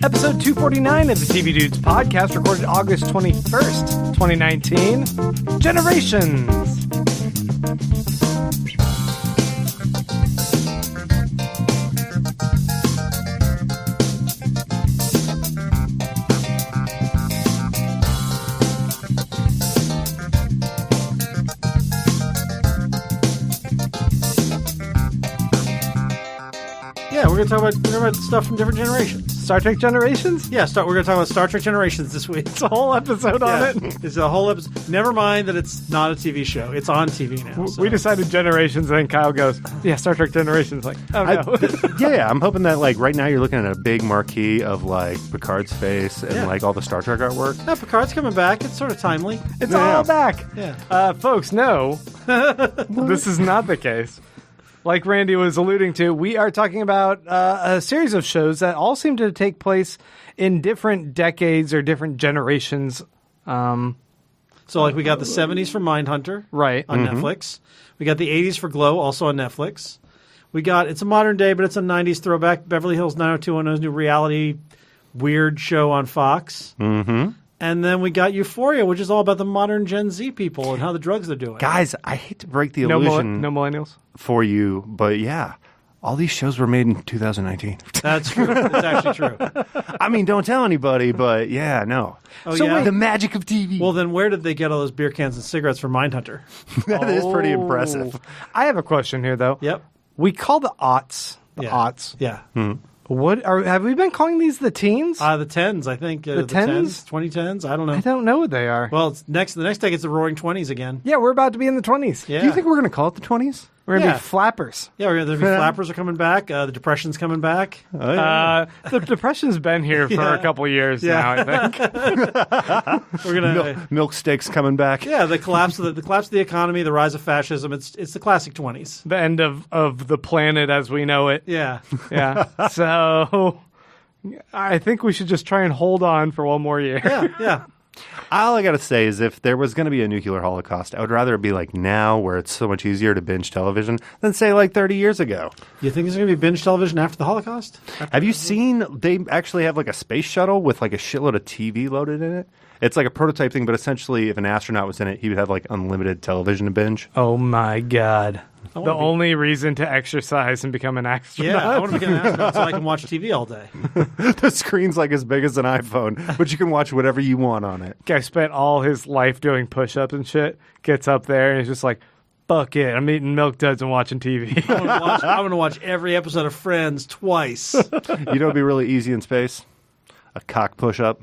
Episode 249 of the TV Dudes podcast, recorded August 21st, 2019. Generations. Yeah, we're going to talk about stuff from different generations. Star Trek Generations? Yeah, we're going to talk about Star Trek Generations this week. It's a whole episode on it. It's a whole episode. Never mind that it's not a TV show. It's on TV now. So. We decided Generations, and then Kyle goes, yeah, Star Trek Generations. Like, oh no. Yeah, I'm hoping that, like, right now you're looking at a big marquee of, like, Picard's face and, like, all the Star Trek artwork. Yeah, Picard's coming back. It's sort of timely. It's all back. Yeah. Folks, no. This is not the case. Like Randy was alluding to, we are talking about a series of shows that all seem to take place in different decades or different generations. So, like, we got the 70s for Mindhunter right on Netflix. We got the 80s for G.L.O.W, also on Netflix. We got, it's a modern day, but it's a 90s throwback, Beverly Hills 90210's new reality weird show on Fox. Mm-hmm. And then we got Euphoria, which is all about the modern Gen Z people and how the drugs they're doing. Guys, I hate to break the illusion no millennials for you, but yeah, all these shows were made in 2019. That's true. It's actually true. I mean, don't tell anybody, but yeah, no. Oh, so yeah? wait, the magic of TV. Well, then where did they get all those beer cans and cigarettes for Mindhunter? That is pretty impressive. I have a question here, though. Yep. We call the aughts the aughts. Yeah. What have we been calling these the teens? The tens, I think. The tens? 2010s? I don't know. I don't know what they are. Well, it's the next day it's the roaring 20s again. Yeah, we're about to be in the 20s. Yeah. Do you think we're going to call it the 20s? We're going to be flappers. Yeah, the flappers are coming back. The Depression's coming back. Oh, yeah. The Depression's been here for a couple years now, I think. We're gonna Milk steaks coming back. Yeah, the collapse of the economy, the rise of fascism. It's the classic 20s. The end of the planet as we know it. Yeah. Yeah. So I think we should just try and hold on for one more year. Yeah. All I got to say is if there was going to be a nuclear holocaust, I would rather it be like now where it's so much easier to binge television than say like 30 years ago. You think there's going to be binge television after the Holocaust? Have you seen they actually have like a space shuttle with like a shitload of TV loaded in it? It's like a prototype thing, but essentially if an astronaut was in it, he would have like unlimited television to binge. Oh my God. The only reason to exercise and become an astronaut. Yeah, I want to become an astronaut so I can watch TV all day. The screen's like as big as an iPhone, but you can watch whatever you want on it. Guy spent all his life doing push-ups and shit, gets up there and he's just like, fuck it, I'm eating Milk Duds and watching TV. I'm going to watch every episode of Friends twice. You know what would be really easy in space? A cock push-up.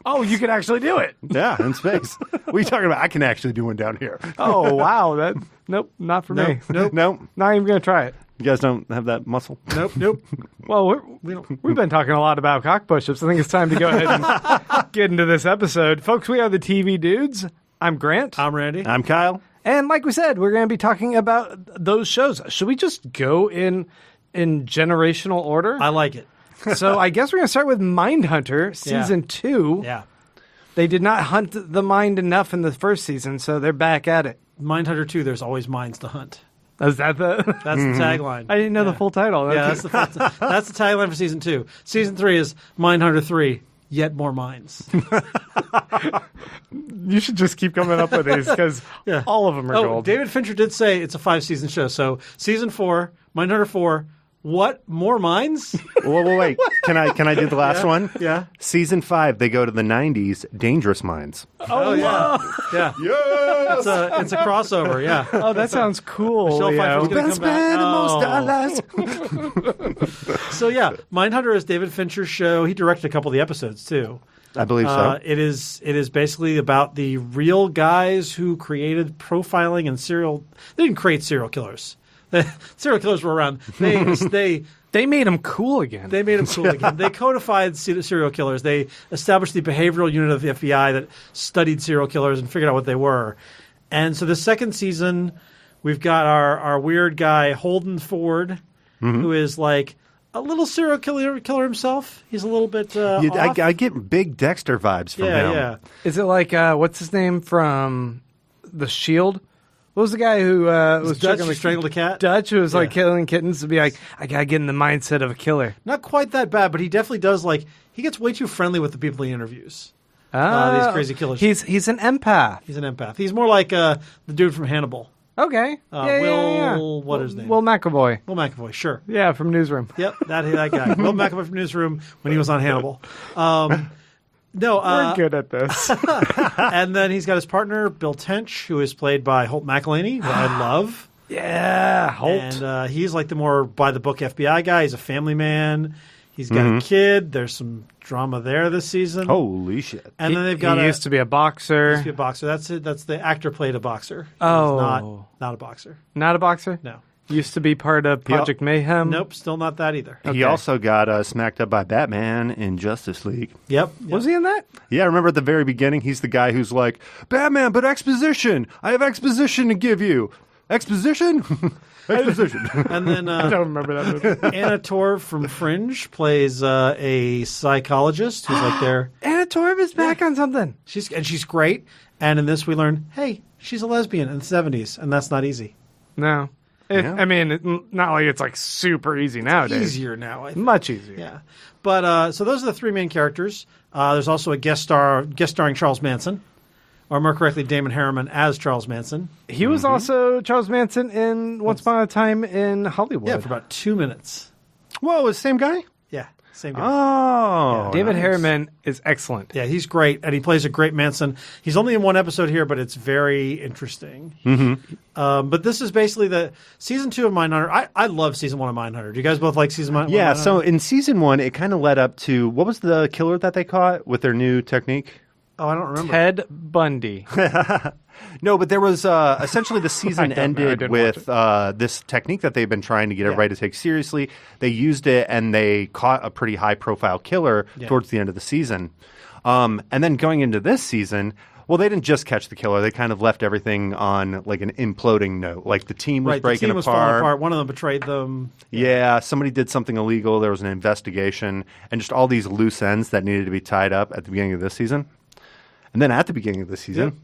Oh, you can actually do it. Yeah, in space. What are you talking about? I can actually do one down here. Oh, wow. Nope, not for me. Nope. Not even going to try it. You guys don't have that muscle? Nope. Well, we've been talking a lot about cock push-ups. I think it's time to go ahead and get into this episode. Folks, we are the TV Dudes. I'm Grant. I'm Randy. I'm Kyle. And like we said, we're going to be talking about those shows. Should we just go in generational order? I like it. So I guess we're going to start with Mindhunter, Season 2. Yeah. They did not hunt the mind enough in the first season, so they're back at it. Mindhunter 2, there's always minds to hunt. Is that That's the tagline. I didn't know the full title. Yeah, that's the tagline for Season 2. Season 3 is Mindhunter 3, yet more minds. You should just keep coming up with these because all of them are gold. David Fincher did say it's a 5-season show. So Season 4, Mindhunter 4, what? More minds? Whoa, wait. Can I do the last one? Yeah. Season 5, they go to the 90s, Dangerous Minds. Oh yeah. Yeah. Yes! It's a crossover, yeah. Oh, that sounds cool. Michelle Pfeiffer's gonna Best come back. man and most dollars. So yeah, Mindhunter is David Fincher's show. He directed a couple of the episodes too. I believe so. It is basically about the real guys who created profiling and They didn't create serial killers. Serial killers were around. They made them cool again. They made them cool again. They codified serial killers. They established the behavioral unit of the FBI that studied serial killers and figured out what they were. And so the second season, we've got our weird guy Holden Ford, who is like a little serial killer himself. He's a little bit I get big Dexter vibes from him. Yeah. Is it like what's his name from the Shield. What was the guy who was Dutch choking who strangled a cat? Dutch, who was like Yeah. killing kittens, to be like, I gotta get in the mindset of a killer. Not quite that bad, but he definitely does he gets way too friendly with the people he interviews. These crazy killers. He's an empath. He's an empath. He's more like the dude from Hannibal. Okay. What is his name? Will McAvoy. Will McAvoy, sure. Yeah, from Newsroom. Yep, that guy. Will McAvoy from Newsroom when he was on Hannibal. We're good at this. And then he's got his partner, Bill Tench, who is played by Holt McElhaney, who I love. Yeah, Holt. And he's like the more by-the-book FBI guy. He's a family man. He's got a kid. There's some drama there this season. Holy shit. And then they've got he used to be a boxer. used to be a boxer. That's it. That's the actor played a boxer. He's Oh. not a boxer. Not a boxer? No. Used to be part of Project Mayhem. Nope, still not that either. He also got smacked up by Batman in Justice League. Yep. Was he in that? Yeah, remember at the very beginning, he's the guy who's like, Batman, but exposition. I have exposition to give you. Exposition? Exposition. And then I don't remember that movie. Anna Torv from Fringe plays a psychologist who's like there. Anna Torv is back on something. She's great. And in this, we learn, hey, she's a lesbian in the 70s, and that's not easy. No. Yeah. I mean, not like it's like super easy nowadays. Easier now, I think. Much easier. Yeah. But so those are the three main characters. There's also a guest starring Charles Manson, or more correctly, Damon Harriman as Charles Manson. He was also Charles Manson in Once Upon a Time in Hollywood. Yeah, for about 2 minutes. Whoa, it's the same guy? Yeah, same guy. Oh. David nice. Harriman is excellent. Yeah, he's great, and he plays a great Manson. He's only in one episode here, but it's very interesting. But this is basically the season 2 of Mindhunter. I love season 1 of Mindhunter. Do you guys both like season 1? Yeah, of Mindhunter? so in season 1, it kind of led up to, what was the killer that they caught with their new technique? Oh, I don't remember. Ted Bundy. No, but there was essentially the season I don't know. I ended didn't with this technique that they've been trying to get everybody to take seriously. They used it and they caught a pretty high profile killer towards the end of the season. And then going into this season, well, they didn't just catch the killer. They kind of left everything on like an imploding note. Like the team was breaking the team was falling apart. One of them betrayed them. Yeah, somebody did something illegal. There was an investigation and just all these loose ends that needed to be tied up at the beginning of this season. And then at the beginning of the season,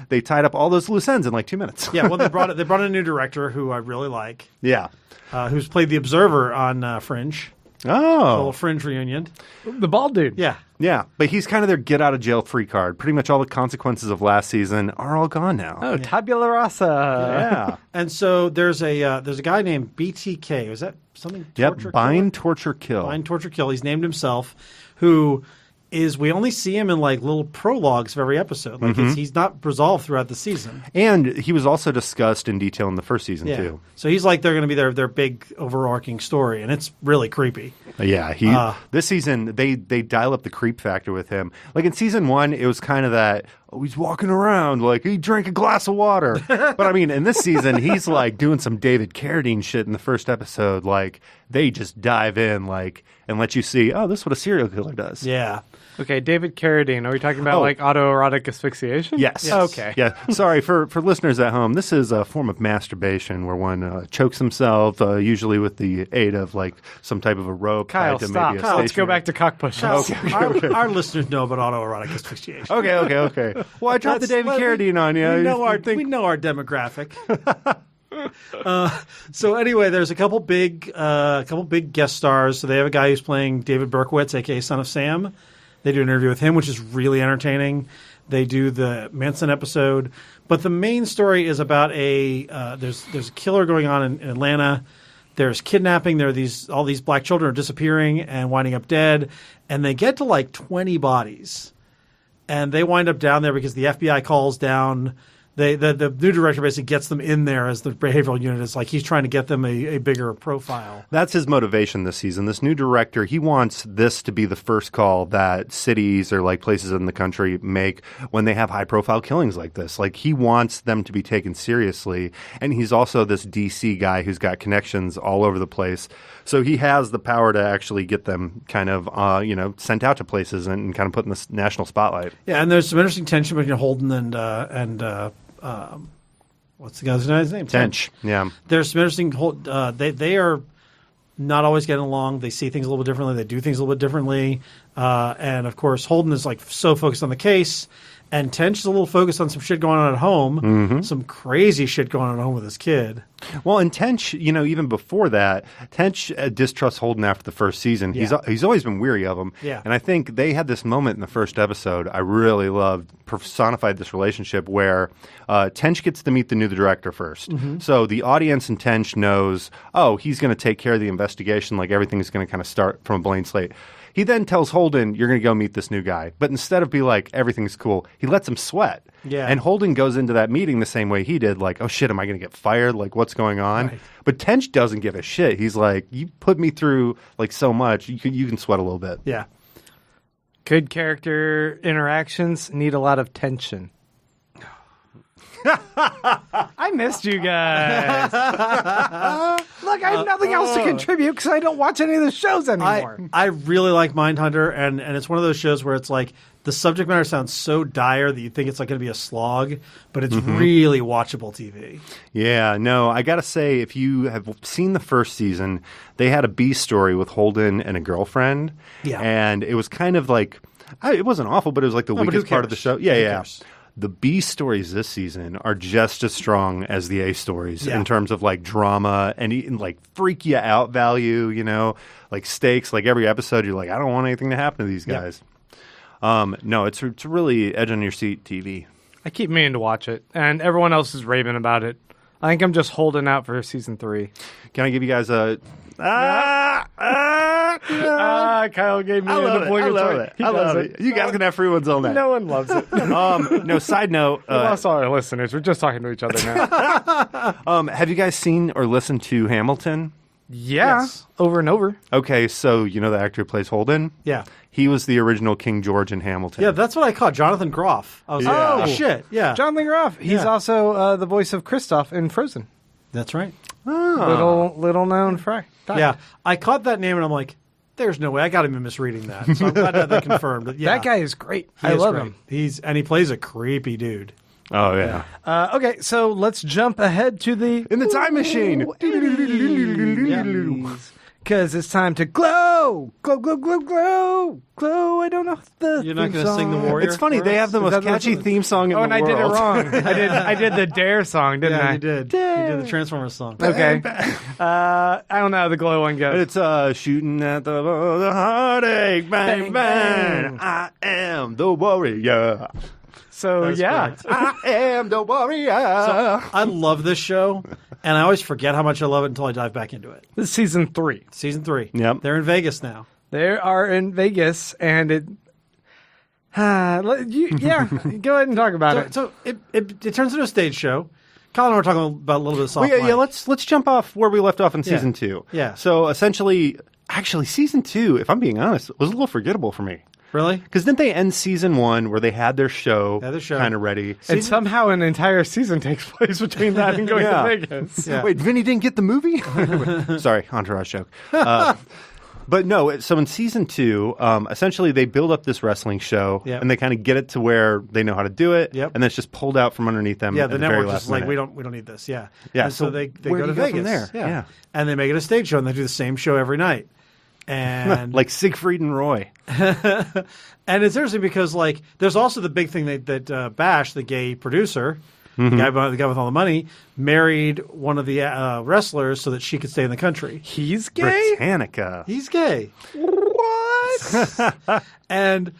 they tied up all those loose ends in like 2 minutes. Yeah, well, they brought in a new director who I really like, Yeah. who's played the Observer on Fringe, a Oh. little Fringe reunion. The bald dude. Yeah, Yeah, but he's kind of their get out of jail free card. Pretty much all the consequences of last season are all gone now. Oh, Tabula Rasa. Yeah. and so there's a guy named BTK. Was that something? Torture Bind, killer? torture, kill. Bind, torture, kill. He's named himself. Who is we only see him in like little prologues of every episode. Like he's not resolved throughout the season. And he was also discussed in detail in the first season too. So he's like they're going to be their big overarching story, and it's really creepy. Yeah, this season they dial up the creep factor with him. Like in season 1, it was kind of that he's walking around like he drank a glass of water. But I mean, in this season, he's like doing some David Carradine shit in the first episode. Like they just dive in like and let you see, oh, this is what a serial killer does. Yeah. Okay, David Carradine. Are we talking about like autoerotic asphyxiation? Yes. Okay. Yeah. Sorry for listeners at home. This is a form of masturbation where one chokes himself, usually with the aid of like some type of a rope. Kyle, tied to stop. maybe a Let's go stationary- back to cock push. Our listeners know about autoerotic asphyxiation. Okay. Well, I dropped the David Carradine on you. We You know our demographic. So anyway, there's a couple big guest stars. So they have a guy who's playing David Berkowitz, aka Son of Sam. They do an interview with him, which is really entertaining. They do the Manson episode, but the main story is about there's a killer going on in Atlanta. There's kidnapping. There are all these black children are disappearing and winding up dead, and they get to like 20 bodies, and they wind up down there because the FBI calls down. The new director basically gets them in there as the behavioral unit. It's like he's trying to get them a bigger profile. That's his motivation this season. This new director, he wants this to be the first call that cities or like places in the country make when they have high profile killings like this. Like he wants them to be taken seriously. And he's also this DC guy who's got connections all over the place. So he has the power to actually get them kind of, sent out to places and kind of put in the national spotlight. Yeah, and there's some interesting tension between Holden and what's the guy's name? Tench. Yeah. There's some interesting. They are not always getting along. They see things a little bit differently. They do things a little bit differently. And of course, Holden is like so focused on the case, And Tench is a little focused on some shit going on at home, some crazy shit going on at home with his kid. Well, and Tench, even before that, Tench distrusts Holden after the first season. Yeah. He's always been weary of him. Yeah. And I think they had this moment in the first episode I really loved, personified this relationship where Tench gets to meet the new director first. So the audience in Tench knows, he's going to take care of the investigation, like everything's going to kind of start from a blank slate. He then tells Holden, you're going to go meet this new guy. But instead of be like, everything's cool, he lets him sweat. Yeah. And Holden goes into that meeting the same way he did, like, oh shit, am I going to get fired? Like, what's going on? Right. But Tench doesn't give a shit. He's like, you put me through like so much, you can sweat a little bit. Yeah. Good character interactions need a lot of tension. I missed you guys. Look, I have nothing else to contribute because I don't watch any of the shows anymore. I really like Mindhunter, and it's one of those shows where it's like the subject matter sounds so dire that you think it's like going to be a slog, but it's really watchable TV. Yeah, no, I got to say, if you have seen the first season, they had a B story with Holden and a girlfriend. Yeah. And it was kind of like, it wasn't awful, but it was like the weakest part of the show. Yeah, Who yeah. cares? The B stories this season are just as strong as the A stories Yeah. in terms of like drama and like freak you out value, like stakes. Like every episode, you're like, I don't want anything to happen to these guys. No, it's really edge on your seat TV. I keep meaning to watch it, and everyone else is raving about it. I think I'm just holding out for season 3. Can I give you guys a? Kyle gave me I an love obligatory. it. I love it. You guys can have free ones all night. No one loves it. No, side note. We lost all our listeners. We're just talking to each other now. Have you guys seen or listened to Hamilton? Yeah, Yes. over and over. Okay, so you know the actor who plays Holden? Yeah. He was the original King George in Hamilton. Yeah, that's what I caught. Jonathan Groff. I was Yeah. like, oh, shit. Yeah. Jonathan Groff. He's Yeah. also the voice of Kristoff in Frozen. That's right. Little known fact. Yeah. I caught that name and I'm like, there's no way. I got him misreading that. So I'm glad to have that confirmed. But yeah, That guy is great. he I is love great. him. And he plays a creepy dude. Oh, yeah. Okay, so let's jump ahead to the In the time machine. Because it's time to glow, glow, glow, glow, glow, glow. I don't know the. You're not theme going to sing the song. Warrior? It's funny. They have the most that the- catchy theme song in Oh, the and I world. did it wrong. I did the Dare song, didn't Yeah, I? you did. You did the Transformers song. Okay. I don't know how the glow one goes. It's shooting at the heartache, bang, Bang, bang. bang. I am the warrior. So That's yeah, correct. I am the warrior. I love this show, and I always forget how much I love it until I dive back into it. this is season 3. Season 3. Yep. They're in Vegas now. They are in Vegas, and it. Yeah, go ahead and talk about it. So it turns into a stage show. Colin and I were talking about a little bit of soft Well, yeah, mic. let's jump off where we left off in season 2. Yeah. So essentially, actually, season 2, if I'm being honest, was a little forgettable for me. Really? Because didn't they end season 1 where they had their show, show. kind of ready? And somehow an entire season takes place between that and going Yeah. to Vegas. Yeah. Wait, Vinny didn't get the movie? Sorry, entourage joke. But no, so in season 2, essentially they build up this wrestling show, Yep. and they kind of get it to where they know how to do it, Yep. and then it's just pulled out from underneath them. Yeah, at the very network last just like minute. we don't need this. Yeah. Yeah, And so so they where go do to you go from Vegas. there? Yeah. And they make it a stage show and they do the same show every night. And like Siegfried and Roy. and it's interesting because like there's also the big thing that Bash, the gay producer, the guy with all the money, married one of the wrestlers so that she could stay in the country. He's gay? Britannica. He's gay. What? And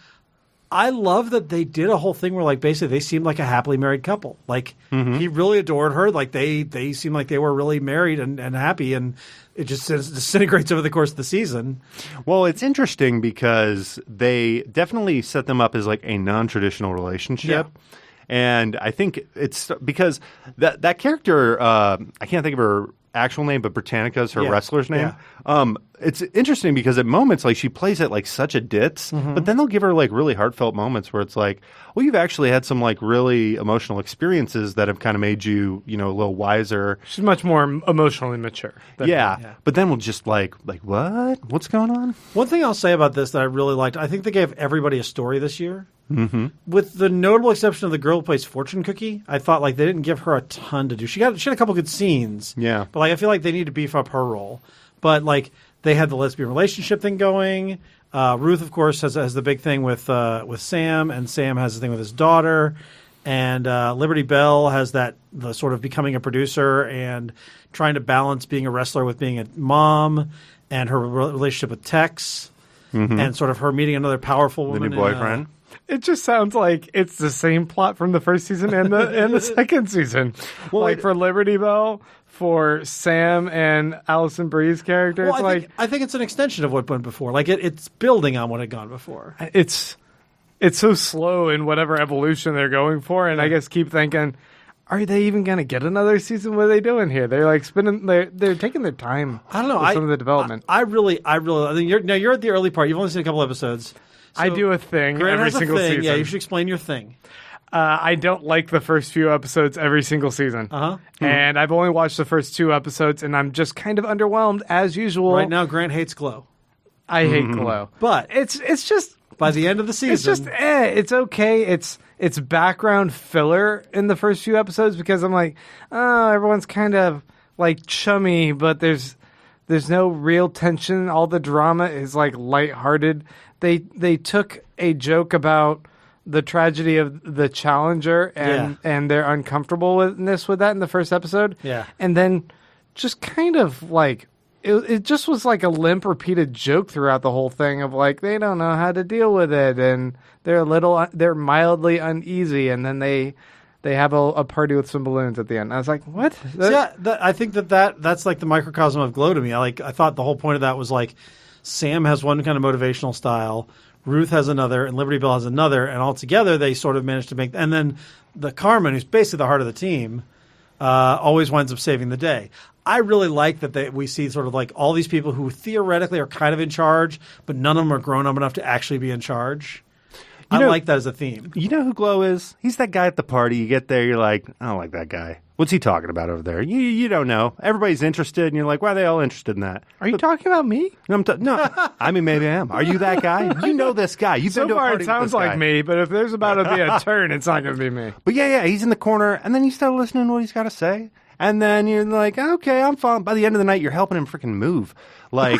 I love that they did a whole thing where like basically they seemed like a happily married couple. Like he really adored her. Like they seemed like they were really married and happy, and it just disintegrates over the course of the season. Well, it's interesting because they definitely set them up as like a non-traditional relationship. Yeah. And I think it's because that character, I can't think of her actual name, but Britannica is her Yeah. wrestler's name. Yeah. It's interesting because at moments, like she plays it like such a ditz, but then they'll give her like really heartfelt moments where it's like, well, you've actually had some like really emotional experiences that have kind of made you, a little wiser. She's much more emotionally mature. than- Yeah. But then we'll just like what? What's going on? One thing I'll say about this that I really liked, I think they gave everybody a story this year. Mm-hmm. With the notable exception of the girl who plays Fortune Cookie, I thought like they didn't give her a ton to do. She had a couple good scenes. Yeah. But like I feel like they need to beef up her role. But like they had the lesbian relationship thing going. Ruth, of course, has the big thing with Sam, and Sam has the thing with his daughter. And Liberty Bell has the sort of becoming a producer and trying to balance being a wrestler with being a mom, and her relationship with Tex, and sort of her meeting another powerful woman. The new boyfriend. It just sounds like it's the same plot from the first season and the second season. Well, for Liberty Bell, for Sam and Allison Brie's character, well, I think it's an extension of what went before. Like it's building on what had gone before. It's so slow in whatever evolution they're going for, and I guess keep thinking, are they even going to get another season? What are they doing here? They're like they're taking their time. I don't know. With some of the development. I think you're at the early part. You've only seen a couple episodes. So I do a thing every single season. Yeah, you should explain your thing. I don't like the first few episodes every single season. And I've only watched the first 2 episodes, and I'm just kind of underwhelmed as usual. Right now, Grant hates G.L.O.W. I hate G.L.O.W. But it's just by the end of the season, it's just it's okay. It's background filler in the first few episodes because I'm like, oh, everyone's kind of like chummy, but there's no real tension. All the drama is like lighthearted. They took a joke about the tragedy of the Challenger and their uncomfortableness with that in the first episode. Yeah. And then just kind of like it just was like a limp repeated joke throughout the whole thing of like they don't know how to deal with it and they're mildly uneasy, and then they have a party with some balloons at the end. I was like, what? I think that's like the microcosm of G.L.O.W. to me. I thought the whole point of that was like Sam has one kind of motivational style, Ruth has another, and Liberty Bell has another, and all together they sort of managed to make. And then the Carmen, who's basically the heart of the team, always winds up saving the day. I really like that we see sort of like all these people who theoretically are kind of in charge, but none of them are grown up enough to actually be in charge. I like that as a theme. You know who G.L.O.W. is? He's that guy at the party. You get there, you're like, I don't like that guy. What's he talking about over there? You don't know. Everybody's interested, and you're like, why are they all interested in that? Are you talking about me? No, I mean, maybe I am. Are you that guy? You know this guy. You've been to a party it sounds with this like guy. me, but if there's about to be a turn, it's not going to be me. But yeah, he's in the corner, and then you start listening to what he's got to say. And then you're like, okay, I'm fine. By the end of the night, you're helping him freaking move. Like,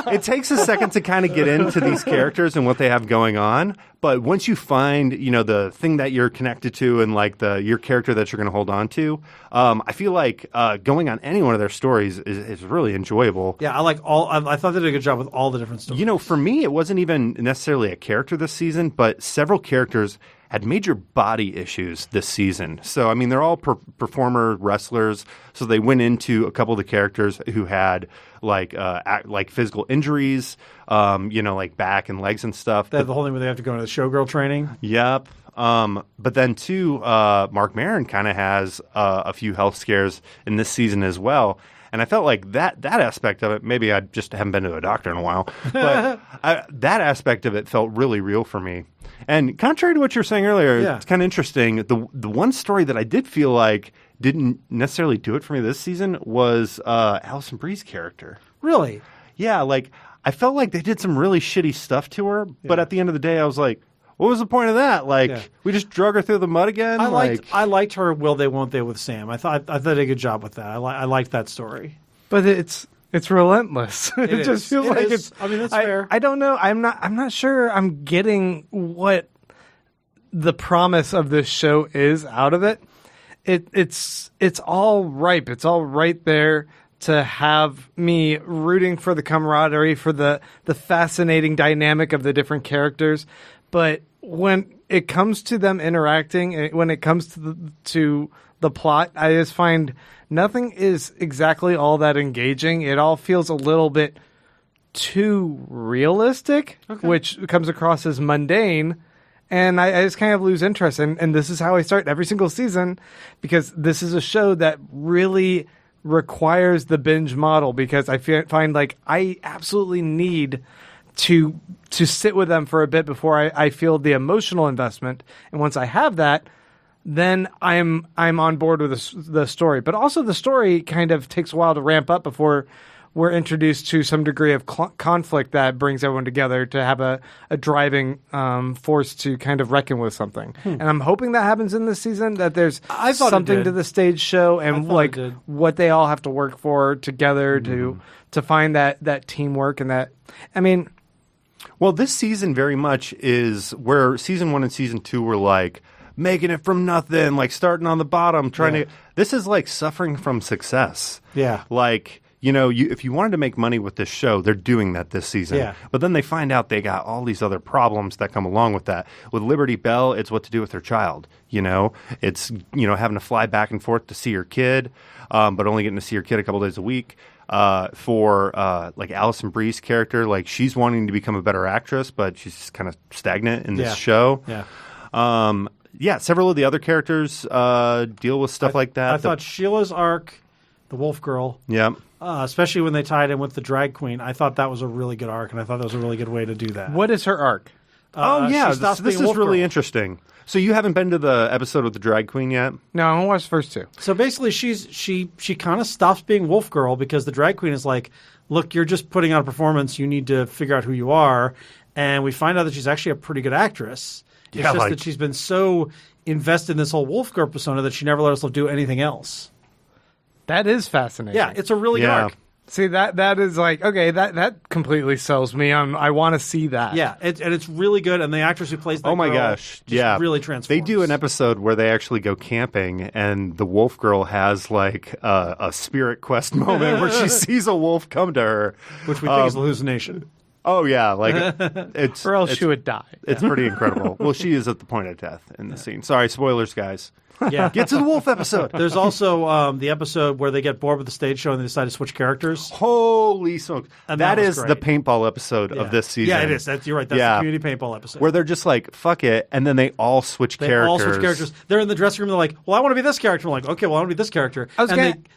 it takes a second to kind of get into these characters and what they have going on. But once you find, the thing that you're connected to and like your character that you're going to hold on to, I feel like going on any one of their stories is really enjoyable. Yeah, I thought they did a good job with all the different stories. For me, it wasn't even necessarily a character this season, but several characters had major body issues this season. So, I mean, they're all performer wrestlers. So they went into a couple of the characters who had like physical injuries, like back and legs and stuff. They have the whole thing where they have to go into the showgirl training. Yep. But then too, Mark Maron kind of has a few health scares in this season as well. And I felt like that aspect of it, maybe I just haven't been to a doctor in a while, but that aspect of it felt really real for me. And contrary to what you were saying earlier, It's kind of interesting. The one story that I did feel like didn't necessarily do it for me this season was Allison Brie's character. Really? Yeah, like I felt like they did some really shitty stuff to her, but at the end of the day, I was like, what was the point of that? Like, we just drug her through the mud again? I liked her will they, won't they with Sam. I thought they did a good job with that. I liked that story. But it's relentless. It just feels like it's. I mean, that's fair. I don't know. I'm not sure I'm getting what the promise of this show is out of it. It's all ripe. It's all right there to have me rooting for the camaraderie, for the fascinating dynamic of the different characters. But when it comes to them interacting, when it comes to the plot, I just find nothing is exactly all that engaging. It all feels a little bit too realistic, which comes across as mundane. And I just kind of lose interest. And this is how I start every single season, because this is a show that really requires the binge model, because I find like I absolutely need to sit with them for a bit before I feel the emotional investment. And once I have that, then I'm on board with the story. But also the story kind of takes a while to ramp up before we're introduced to some degree of conflict that brings everyone together to have a driving force to kind of reckon with something. And I'm hoping that happens in this season, that there's something to the stage show and like what they all have to work for together to find that teamwork and that, I mean... Well, this season very much is where season 1 and season 2 were like making it from nothing, like starting on the bottom, trying to... This is like suffering from success. Yeah. Like... You know, if you wanted to make money with this show, they're doing that this season. Yeah. But then they find out they got all these other problems that come along with that. With Liberty Bell, it's what to do with her child. You know, it's, you know, having to fly back and forth to see her kid, but only getting to see her kid a couple days a week. For like Alison Brie's character, like she's wanting to become a better actress, but she's just kind of stagnant in this show. Yeah. Several of the other characters deal with stuff like that. I thought Sheila's arc, the Wolf Girl. Yeah. Especially when they tied in with the drag queen. I thought that was a really good arc, and I thought that was a really good way to do that. What is her arc? This is really interesting. So you haven't been to the episode with the drag queen yet? No, I watched the first 2. So basically, she kind of stops being Wolf Girl because the drag queen is like, look, you're just putting on a performance. You need to figure out who you are. And we find out that she's actually a pretty good actress. It's just that she's been so invested in this whole Wolf Girl persona that she never let herself do anything else. That is fascinating. Yeah, it's a really good arc. See, that is like, okay, that completely sells me on. I want to see that. Yeah, and it's really good. And the actress who plays that girl really transforms. They do an episode where they actually go camping, and the wolf girl has like a spirit quest moment where she sees a wolf come to her. Which we think is a hallucination. Oh, yeah. Like it's or else she would die. It's pretty incredible. Well, she is at the point of death in the scene. Sorry, spoilers, guys. Yeah. Get to the wolf episode. There's also the episode where they get bored with the stage show and they decide to switch characters. Holy smokes. And that is great. the paintball episode of this season. Yeah, it is. You're right. That's the community paintball episode. Where they're just like, fuck it, and then they all switch characters. They're in the dressing room, they're like, well, I want to be this character. I'm like, okay, well, I want to be this character.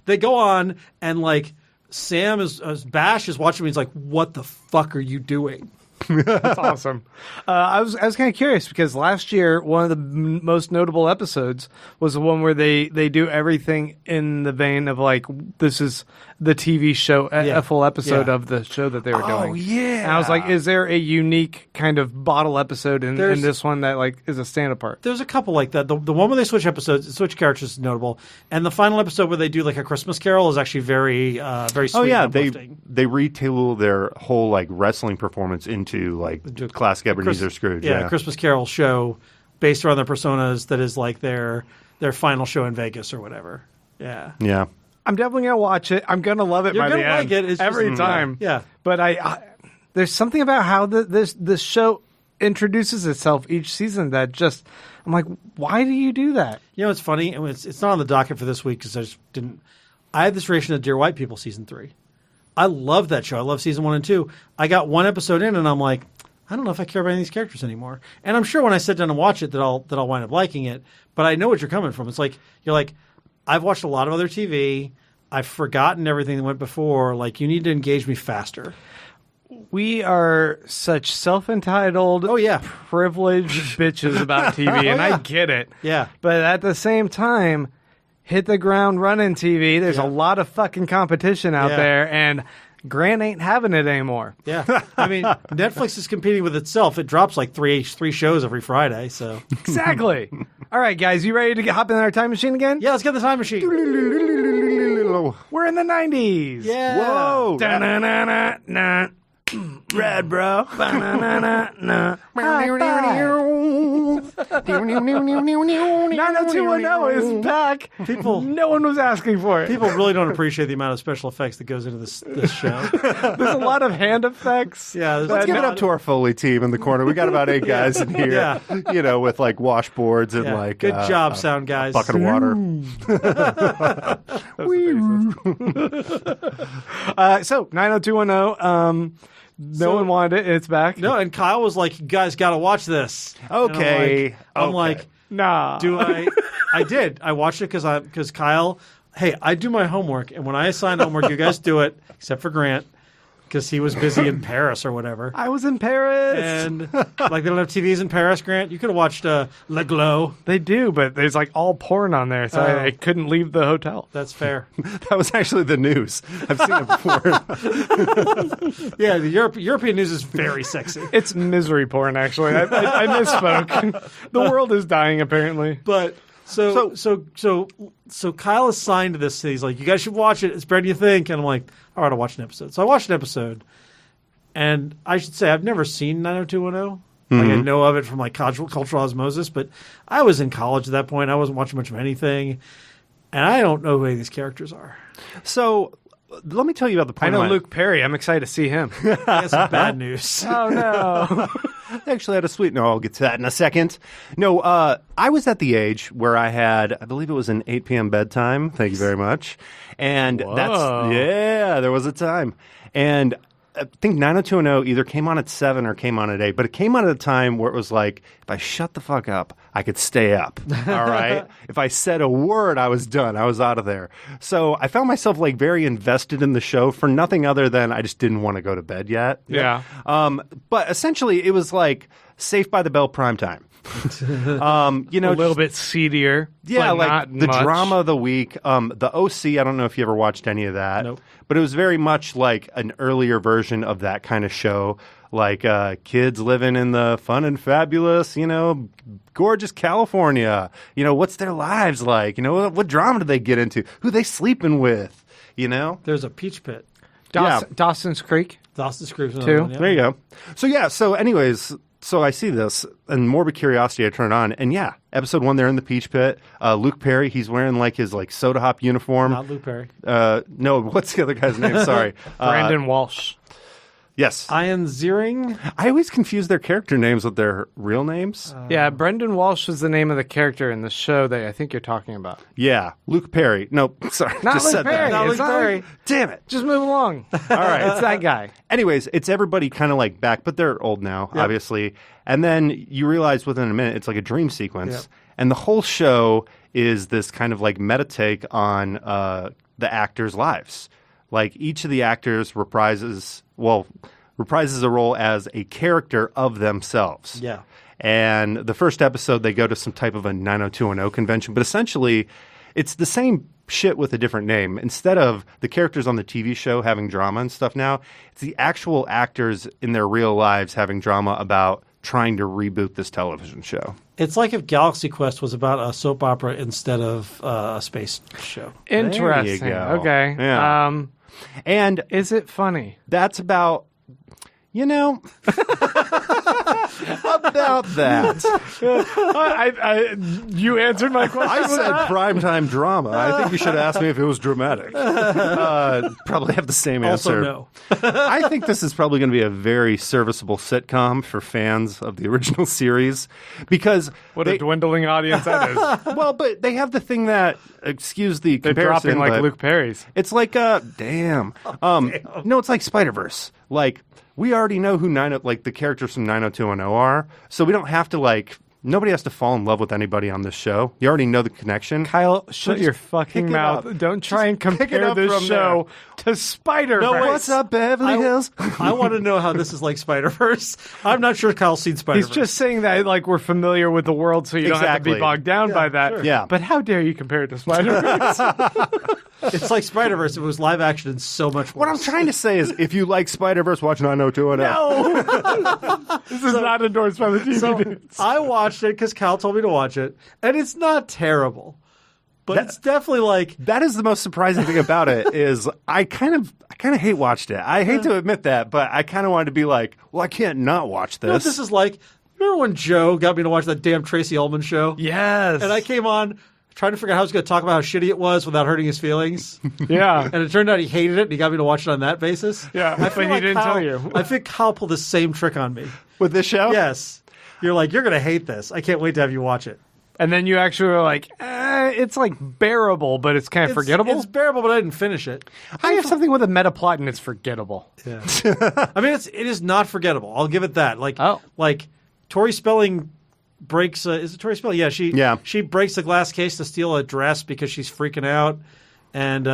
They go on, and like, Sam Bash is watching me, he's like, what the fuck are you doing? That's awesome. I was kind of curious because last year one of the most notable episodes was the one where they do everything in the vein of like this is the TV show, a full episode of the show that they were doing. Oh yeah! And I was like, is there a unique kind of bottle episode in this one that like is a stand apart? There's a couple like that. The one where they switch episodes, switch characters is notable, and the final episode where they do like a Christmas Carol is actually very sweet. Oh yeah, and uplifting. they retool their whole like wrestling performance into like classic Ebenezer Scrooge. Yeah, Christmas Carol show based around their personas that is like their final show in Vegas or whatever. Yeah. Yeah. I'm definitely gonna watch it. I'm gonna love it by the end. You're gonna like it. It's every time. Yeah. But I there's something about how this show introduces itself each season that just I'm like, why do you do that? You know, it's funny. It's not on the docket for this week because I just didn't. I had this reaction to Dear White People season 3. I love that show. I love season 1 and 2. I got one episode in and I'm like, I don't know if I care about any of these characters anymore. And I'm sure when I sit down and watch it that I'll wind up liking it. But I know what you're coming from. It's like you're like, I've watched a lot of other TV. I've forgotten everything that went before. Like, you need to engage me faster. We are such self-entitled, privileged bitches about TV, and I get it. Yeah. But at the same time, hit the ground running TV. There's a lot of fucking competition out there, and Grant ain't having it anymore. Yeah. I mean, Netflix is competing with itself. It drops like three shows every Friday, so. Exactly. All right, guys, you ready to hop in our time machine again? Yeah, let's get in the time machine. We're in the 90s. Yeah. Whoa. Da-na-na-na-na. Rad, bro. Ba-na-na-na-na. 90210 is back. No one was asking for it. People really don't appreciate the amount of special effects that goes into this show. There's a lot of hand effects. Yeah, let's give it up to our Foley team in the corner. We got about 8 guys in here, you know, with like washboards and like good job, sound guys. Bucket of water. So 90210. No one wanted it. It's back. No, and Kyle was like, "You guys got to watch this." Okay. I'm like, nah. Do I? I did. I watched it because Kyle. Hey, I do my homework, and when I assign homework, you guys do it, except for Grant. because he was busy in Paris or whatever. I was in Paris. And like they don't have TVs in Paris, Grant. You could have watched Le Glow. They do, but there's like all porn on there, so I couldn't leave the hotel. That's fair. That was actually the news. I've seen it before. Yeah, the European news is very sexy. It's misery porn, actually. I misspoke. The world is dying, apparently. But so Kyle is signed to this. He's like, you guys should watch it. It's better than you think. And I'm like, all right, I'll watch an episode. So I watched an episode, and I should say I've never seen 90210. Like I know of it from like cultural osmosis, but I was in college at that point. I wasn't watching much of anything, and I don't know who any of these characters are. So let me tell you about the point. I know Luke Perry. I'm excited to see him. That's some bad news. Oh, no. I actually had a sweet. No, I'll get to that in a second. No, I was at the age where I believe it was an 8 p.m. bedtime. Thank you very much. And there was a time. And I think 90210 either came on at 7 or came on at 8, but it came on at a time where it was like, if I shut the fuck up, I could stay up. All right. If I said a word, I was done. I was out of there. So I found myself like very invested in the show for nothing other than I just didn't want to go to bed yet. Yeah. But essentially it was like Saved by the Bell primetime. A little bit seedier. Yeah, but like not the much. drama of the week. The OC, I don't know if you ever watched any of that. Nope. But it was very much like an earlier version of that kind of show. Like kids living in the fun and fabulous, gorgeous California. What's their lives like? What drama do they get into? Who they sleeping with? There's a Peach Pit. Dawson's Creek. Dawson's Creek. Two. Yeah. There you go. So anyways, so I see this, and morbid curiosity, I turn it on, and episode 1, they're in the Peach Pit. Luke Perry, he's wearing like his like soda hop uniform. Not Luke Perry. No, what's the other guy's name? Sorry. Brandon Walsh. Yes. Ian Ziering. I always confuse their character names with their real names. Yeah, Brendan Walsh is the name of the character in the show that I think you're talking about. Yeah, Luke Perry. No, sorry. Not just Luke said Perry. that. Not Luke Perry. Damn it. Just move along. All right, it's that guy. Anyways, it's everybody kind of like back, but they're old now, obviously. And then you realize within a minute, it's like a dream sequence. Yep. And the whole show is this kind of like meta take on the actors' lives. Like each of the actors reprises a role as a character of themselves. Yeah. And the first episode, they go to some type of a 90210 convention, but essentially it's the same shit with a different name. Instead of the characters on the TV show having drama and stuff now, it's the actual actors in their real lives having drama about trying to reboot this television show. It's like if Galaxy Quest was about a soap opera instead of a space show. Interesting. There you go. Okay. Yeah. And Is it funny? that's about... about that. You answered my question. I said primetime drama. I think you should ask me if it was dramatic. Probably have the same answer. Also, no. I think this is probably going to be a very serviceable sitcom for fans of the original series because What a dwindling audience that is. well, but they have the thing that excuse the They're comparison, dropping like but Luke Perry's. it's like damn. No, it's like Spider-Verse. Like we already know who the characters from 90210 are, so we don't have to nobody has to fall in love with anybody on this show. You already know the connection. Kyle, shut your fucking pick it mouth. up. Don't try and pick it compare up this from show to Spider-Verse. No, What's up, Beverly Hills? I want to know how this is like Spider-Verse. I'm not sure Kyle's seen Spider-Verse. He's just saying that we're familiar with the world, so you don't have to be Exactly. bogged down by that. sure. Yeah. But how dare you compare it to Spider-Verse? It's like Spider-Verse. It was live action and so much worse. What I'm trying to say is, if you like Spider-Verse, watch 90210. No! This is not endorsed by the TV So dudes. I watched it because Kyle told me to watch it, and it's not terrible. But it's definitely like... That is the most surprising thing about it is I kind of hate watched it. I hate to admit that, but I kind of wanted to be like, well, I can't not watch this. You know what this is like? Remember when Joe got me to watch that damn Tracy Ullman show? Yes. And I came on trying to figure out how I was going to talk about how shitty it was without hurting his feelings. Yeah. And it turned out he hated it, and he got me to watch it on that basis. Yeah, but he didn't tell you. I think Kyle pulled the same trick on me. With this show? Yes. You're like, you're going to hate this. I can't wait to have you watch it. And then you actually were like, it's like bearable, but it's kind of forgettable. It's bearable, but I didn't finish it. I have something with a meta plot and it's forgettable. Yeah. I mean, it is not forgettable. I'll give it that. Like Tori Spelling breaks. Is it Tori Spelling? Yeah, she breaks the glass case to steal a dress because she's freaking out, And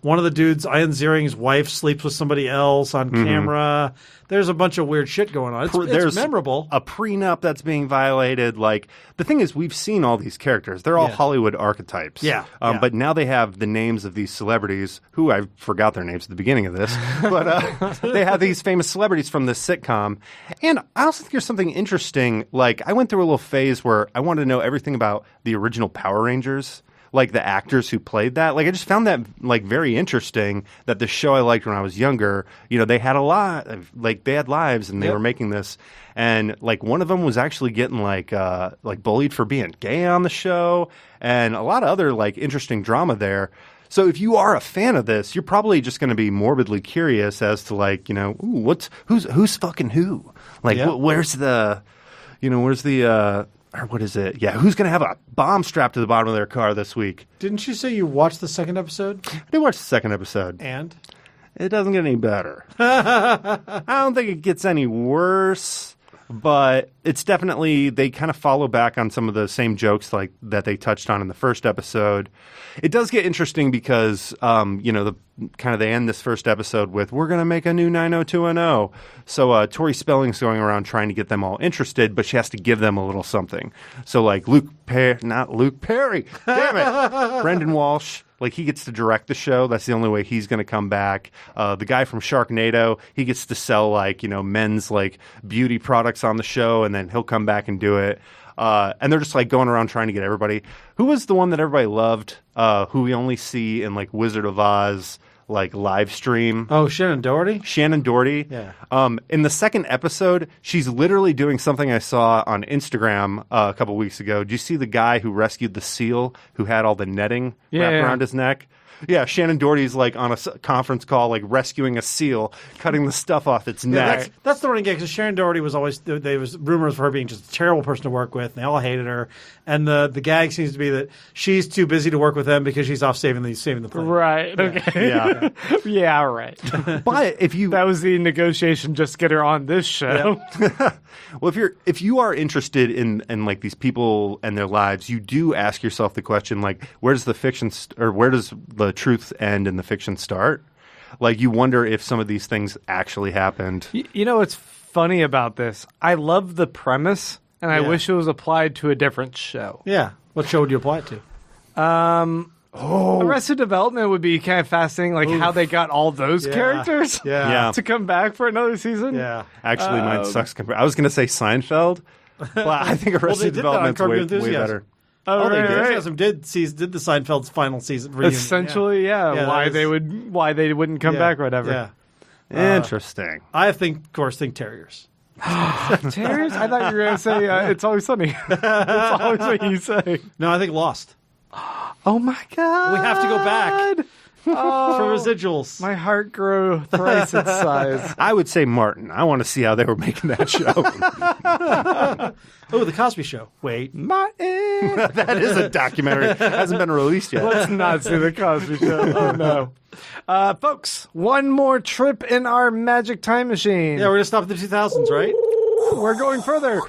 one of the dudes, Ian Ziering's wife, sleeps with somebody else on camera. There's a bunch of weird shit going on. It's memorable. A prenup that's being violated. Like, the thing is, we've seen all these characters. They're all Hollywood archetypes. Yeah. But now they have the names of these celebrities, who I forgot their names at the beginning of this. But they have these famous celebrities from this sitcom. And I also think there's something interesting. Like, I went through a little phase where I wanted to know everything about the original Power Rangers. Like the actors who played that. Like, I just found that like very interesting that the show I liked when I was younger, they had a lot of, like, they had lives and they were making this. And like one of them was actually getting like bullied for being gay on the show, and a lot of other like interesting drama there. So if you are a fan of this, you're probably just going to be morbidly curious as to like, who's fucking who? Like where's the or what is it? Yeah, who's going to have a bomb strapped to the bottom of their car this week? Didn't you say you watched the second episode? I did watch the second episode. And? It doesn't get any better. I don't think it gets any worse, but it's definitely, they kind of follow back on some of the same jokes like that they touched on in the first episode. It does get interesting because, they end this first episode with, we're going to make a new 90210. So Tori Spelling's going around trying to get them all interested, but she has to give them a little something. So like not Luke Perry, damn it, Brendan Walsh. Like, he gets to direct the show. That's the only way he's going to come back. The guy from Sharknado, he gets to sell, like, men's, like, beauty products on the show, and then he'll come back and do it. And they're just, like, going around trying to get everybody. Who was the one that everybody loved, who we only see in, like, Wizard of Oz, like, live stream? Oh, Shannon Doherty? Shannon Doherty. Yeah. In the second episode, she's literally doing something I saw on Instagram a couple weeks ago. Did you see the guy who rescued the seal who had all the netting wrapped around his neck? Yeah, Shannon Doherty's like on a conference call, like rescuing a seal, cutting the stuff off its neck. That's the running gag, because Shannon Doherty was always, there was rumors of her being just a terrible person to work with, and they all hated her. And the gag seems to be that she's too busy to work with them because she's off saving the planet. Right. Okay. Yeah. Yeah, right. But that was the negotiation, just get her on this show. Yeah. Well, if you are interested in like these people and their lives, you do ask yourself the question, like, where does the fiction or where does the truth end and the fiction start? Like, you wonder if some of these things actually happened. What's funny about this? I love the premise, and I wish it was applied to a different show. Yeah. What show would you apply it to? Arrested Development would be kind of fascinating, like how they got all those characters to come back for another season. Yeah. Actually, mine sucks. I was going to say Seinfeld, but I think Arrested Development's way better. Oh, they Enthusiasm did the Seinfeld's final season reunion. Essentially, why they wouldn't come back or whatever. Yeah. Interesting. I think terriers. Terriers? I thought you were going to say It's Always Sunny. That's always what you say. No, I think Lost. Oh my God. We have to go back. For residuals. My heart grew thrice its size. I would say Martin. I want to see how they were making that show. The Cosby Show. Wait. Martin. That is a documentary. It hasn't been released yet. Let's not see the Cosby Show. Oh, no. Folks, one more trip in our magic time machine. Yeah, we're going to stop at the 2000s, right? We're going further.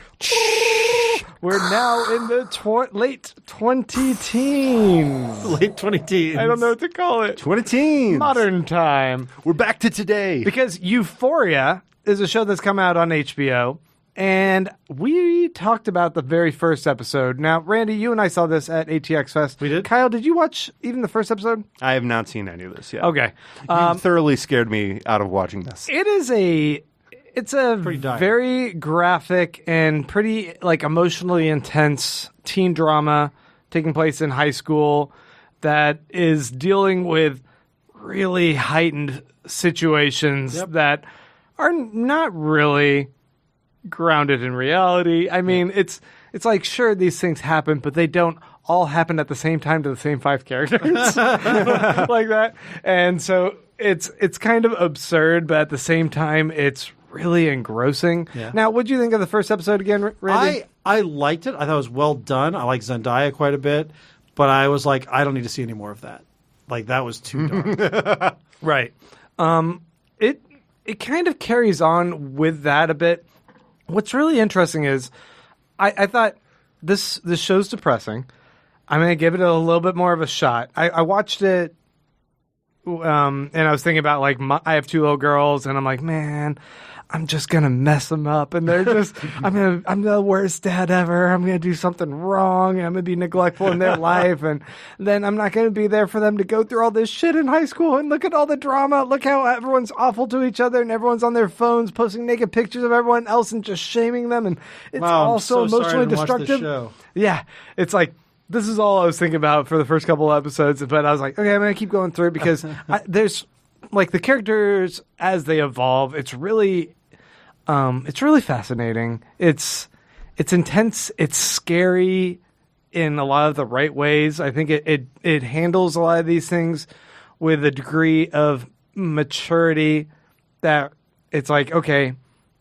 We're now in the late 20-teens. Late 20-teens. I don't know what to call it. 20-teens. Modern time. We're back to today. Because Euphoria is a show that's come out on HBO, and we talked about the very first episode. Now, Randy, you and I saw this at ATX Fest. We did? Kyle, did you watch even the first episode? I have not seen any of this yet. Okay. You thoroughly scared me out of watching this. It's a very graphic and pretty like emotionally intense teen drama taking place in high school that is dealing with really heightened situations that are not really grounded in reality. I mean, it's like, sure, these things happen, but they don't all happen at the same time to the same five characters like that. And so it's kind of absurd, but at the same time, it's really engrossing. Yeah. Now, what do you think of the first episode again, Randy? I liked it. I thought it was well done. I like Zendaya quite a bit, but I was like, I don't need to see any more of that. Like, that was too dark. Right. It kind of carries on with that a bit. What's really interesting is I thought this show's depressing. I'm going to give it a little bit more of a shot. I watched it and I was thinking about like I have 2 little girls, and I'm like, man, I'm just gonna mess them up, and they're just I'm the worst dad ever. I'm gonna do something wrong, and I'm gonna be neglectful in their life, and then I'm not gonna be there for them to go through all this shit in high school. And look at all the drama. Look how everyone's awful to each other, and everyone's on their phones posting naked pictures of everyone else and just shaming them, and it's all so emotionally destructive. Yeah, it's like. This is all I was thinking about for the first couple of episodes, but I was like, okay, I'm going to keep going through it because there's like the characters as they evolve. It's really fascinating. It's intense. It's scary in a lot of the right ways. I think it handles a lot of these things with a degree of maturity that it's like, okay,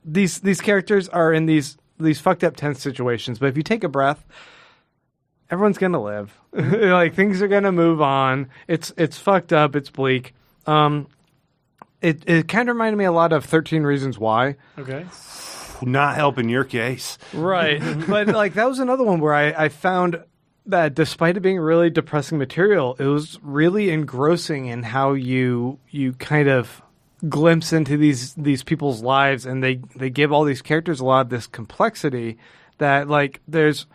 these characters are in these fucked up tense situations, but if you take a breath, everyone's gonna live. Like things are gonna move on. It's fucked up. It's bleak. It kind of reminded me a lot of 13 Reasons Why. Okay. Not helping your case, right? But like that was another one where I found that despite it being really depressing material, it was really engrossing in how you kind of glimpse into these people's lives, and they give all these characters a lot of this complexity that like there's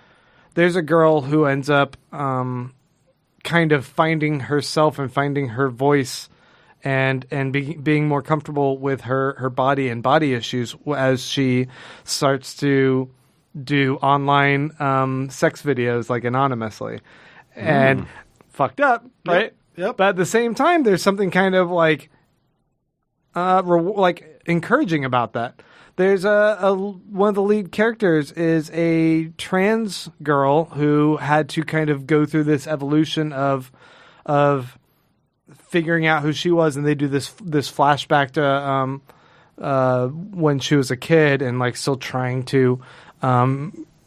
a girl who ends up kind of finding herself and finding her voice and being more comfortable with her body and body issues as she starts to do online sex videos like anonymously. And fucked up, right? Yep. But at the same time, there's something kind of like encouraging about that. There's one of the lead characters is a trans girl who had to kind of go through this evolution of figuring out who she was, and they do this flashback to when she was a kid and like still trying to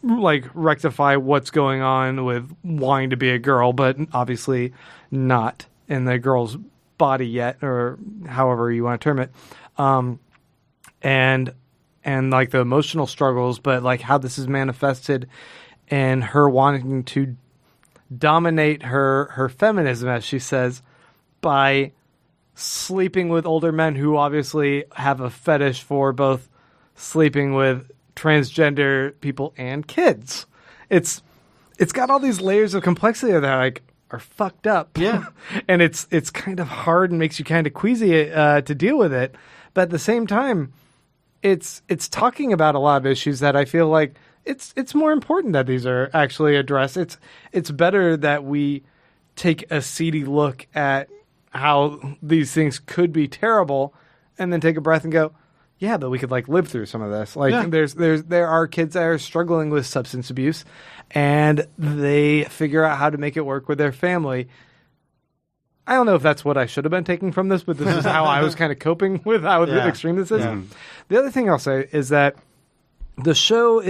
like rectify what's going on with wanting to be a girl, but obviously not in the girl's body yet, or however you want to term it. And like the emotional struggles, but like how this is manifested in her wanting to dominate her feminism, as she says, by sleeping with older men who obviously have a fetish for both sleeping with transgender people and kids. It's got all these layers of complexity that like are fucked up. Yeah. And it's kind of hard and makes you kind of queasy to deal with it. But at the same time, it's talking about a lot of issues that I feel like it's more important that these are actually addressed. It's better that we take a seedy look at how these things could be terrible and then take a breath and go, yeah, but we could like live through some of this. Like there are kids that are struggling with substance abuse and they figure out how to make it work with their family. I don't know if that's what I should have been taking from this, but this is how I was kind of coping with how extreme this is. Yeah. The other thing I'll say is that the show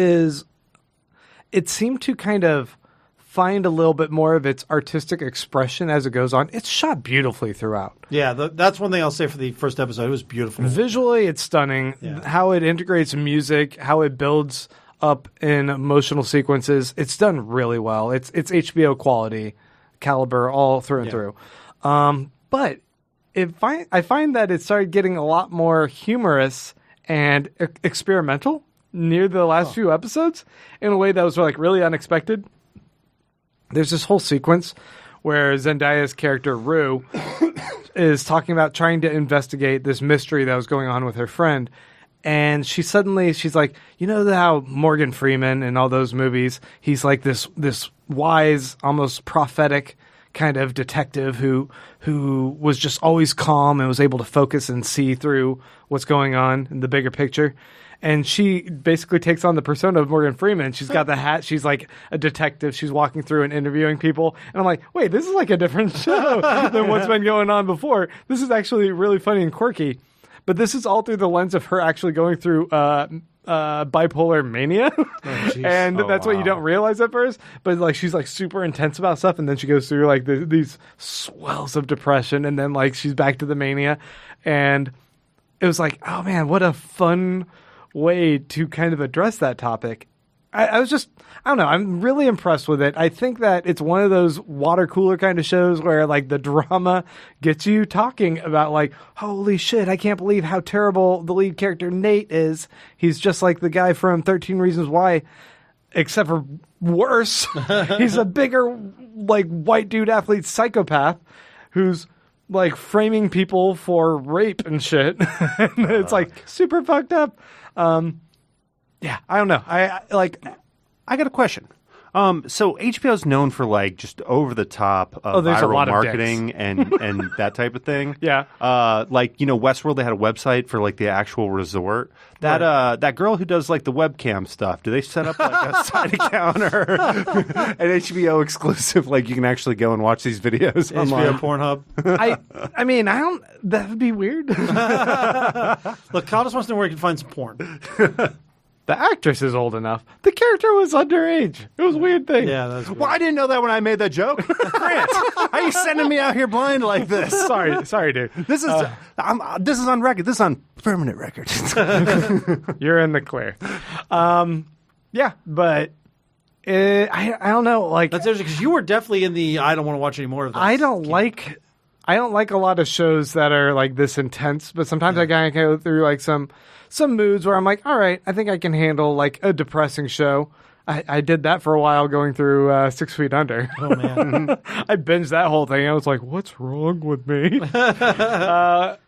it seemed to kind of find a little bit more of its artistic expression as it goes on. It's shot beautifully throughout. Yeah, that's one thing I'll say for the first episode. It was beautiful. Visually, it's stunning. Yeah. How it integrates music, how it builds up in emotional sequences. It's done really well. It's HBO quality caliber all through and through. But I find that it started getting a lot more humorous and experimental near the last few episodes in a way that was like really unexpected. There's this whole sequence where Zendaya's character Rue is talking about trying to investigate this mystery that was going on with her friend. And she's like, you know how Morgan Freeman in all those movies, he's like this wise, almost prophetic kind of detective who was just always calm and was able to focus and see through what's going on in the bigger picture. And she basically takes on the persona of Morgan Freeman. She's got the hat. She's like a detective. She's walking through and interviewing people. And I'm like, wait, this is like a different show than what's been going on before. This is actually really funny and quirky. But this is all through the lens of her actually going through bipolar mania. And that's what you don't realize at first. But like she's like super intense about stuff. And then she goes through like these swells of depression. And then like she's back to the mania. And it was like, oh man, what a fun way to kind of address that topic. I don't know. I'm really impressed with it. I think that it's one of those water cooler kind of shows where like the drama gets you talking about like, holy shit, I can't believe how terrible the lead character Nate is. He's just like the guy from 13 Reasons Why, except for worse. He's a bigger like white dude athlete psychopath who's like framing people for rape and shit. And it's like super fucked up. Yeah, I don't know. I got a question. So HBO's known for like just over the top of there's a viral lot of marketing and that type of thing. Yeah. Like Westworld, they had a website for like the actual resort. That girl who does like the webcam stuff, do they set up like a side account or an HBO exclusive? Like you can actually go and watch these videos online. HBO Pornhub. I mean, I don't. That would be weird. Look, Kyle just wants to know where he can find some porn. The actress is old enough. The character was underage. It was a weird thing. Yeah, that's weird. Well, I didn't know that when I made that joke. Grant, how are you sending me out here blind like this? Sorry, dude. This is on record. This is on permanent record. You're in the clear. Yeah, but I don't know. Like That's interesting because you were definitely in the I don't want to watch any more of this. I don't like a lot of shows that are like this intense, but sometimes I kind of go through like some moods where I'm like, all right, I think I can handle like a depressing show. I did that for a while going through 6 Feet Under. Oh, man. I binged that whole thing. I was like, what's wrong with me? But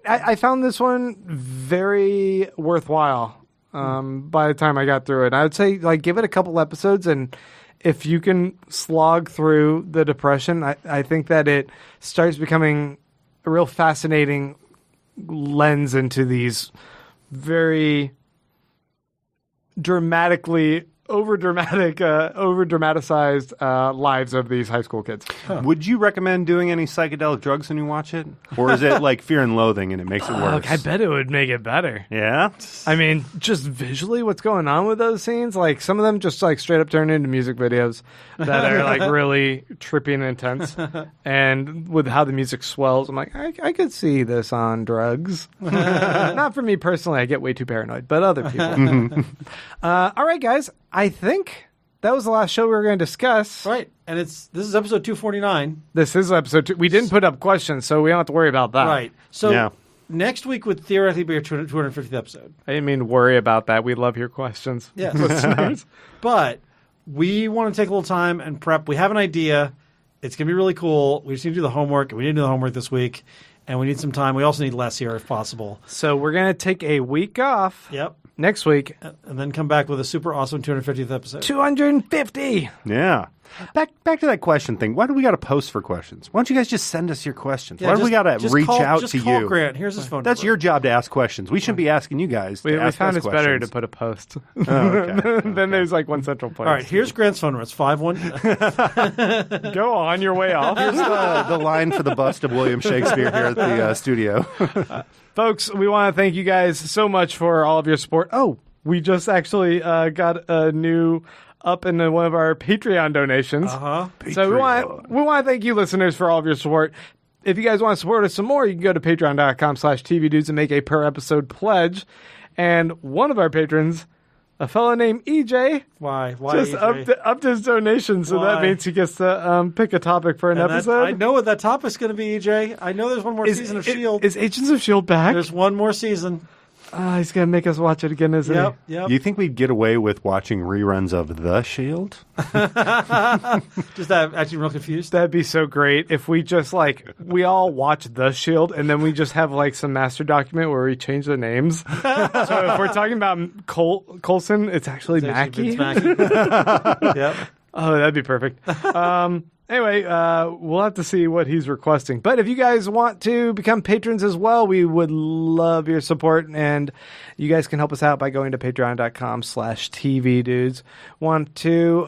I found this one very worthwhile by the time I got through it. I would say like give it a couple episodes, and if you can slog through the depression, I think that it starts becoming a real fascinating lens into these very over-dramatized lives of these high school kids. Would you recommend doing any psychedelic drugs when you watch it? Or is it like Fear and Loathing and it makes it worse? Look, I bet it would make it better. Yeah? I mean, just visually what's going on with those scenes, like some of them just like straight up turn into music videos that are like really trippy and intense. And with how the music swells, I'm like, I could see this on drugs. Not for me personally, I get way too paranoid, but other people. All right, guys, I think that was the last show we were going to discuss. Right, and this is episode 249. This is episode 2. We didn't put up questions, so we don't have to worry about that. Right. So Yeah. next week would theoretically be our 250th episode. I didn't mean worry about that. We love your questions. Yes. Listeners. But we want to take a little time and prep. We have an idea. It's going to be really cool. We just need to do the homework, and we didn't do the homework this week. And we need some time. We also need less here if possible. So we're going to take a week off. Yep. Next week. And then come back with a super awesome 250th episode. 250. Yeah. Back to that question thing. Why do we got to post for questions? Why don't you guys just send us your questions? Yeah, Why do we got to reach out just to call you? Grant. Here's his phone That's number. your job to ask questions. We shouldn't be asking you guys to We ask found us it's better to questions. put a post. Oh, okay. Then there's like one central place. All right, here's Grant's phone number. It's 51. Go on your way off. Here's the line for the bust of William Shakespeare here at the studio. Folks, we want to thank you guys so much for all of your support. Oh, we just actually got a new up in one of our Patreon donations. Uh-huh. So we want to thank you listeners for all of your support. If you guys want to support us some more, you can go to patreon.com/tvdudes and make a per episode pledge. And one of our patrons, a fellow named EJ, Why just EJ? upped his donation. So that Why? means he gets to pick a topic for an And episode. I know what that topic's going to be, EJ. I know there's one more season of S.H.I.E.L.D. Is Agents of S.H.I.E.L.D. back? There's one more season. He's going to make us watch it again, isn't Yep, he? yep. You think we'd get away with watching reruns of The Shield? Just actually real confused. That'd be so great if we just we all watch The Shield and then we just have some master document where we change the names. So if we're talking about Coulson, it's actually Mackie. Yep. Oh, that'd be perfect. Anyway, we'll have to see what he's requesting. But if you guys want to become patrons as well, we would love your support. And you guys can help us out by going to patreon.com/tvdudes. Want to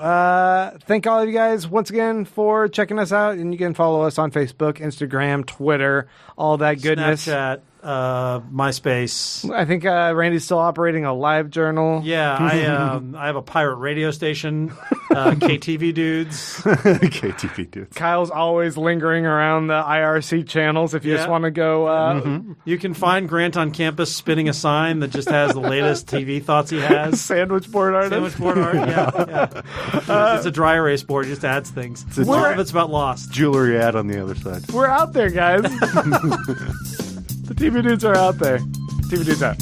thank all of you guys once again for checking us out. And you can follow us on Facebook, Instagram, Twitter, all that goodness. Snapchat. MySpace. I think Randy's still operating a live journal. Yeah, I have a pirate radio station, KTV Dudes. KTV dudes. Kyle's always lingering around the IRC channels if you just want to go. You can find Grant on campus spinning a sign that just has the latest TV thoughts he has. Sandwich board artist. Sandwich board art, yeah. It's a dry erase board. It just adds things. A lot of it's about Lost. Jewelry ad on the other side. We're out there, guys. The TV Dudes are out there. TV Dudes out.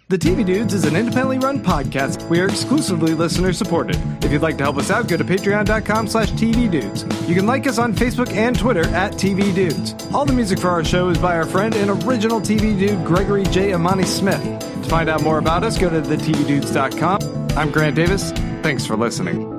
The TV Dudes is an independently run podcast. We are exclusively listener supported. If you'd like to help us out, go to patreon.com/tvdudes. You can like us on Facebook and Twitter @TV Dudes. All the music for our show is by our friend and original TV dude, Gregory J. Amani Smith. To find out more about us, go to thetvdudes.com. I'm Grant Davis. Thanks for listening.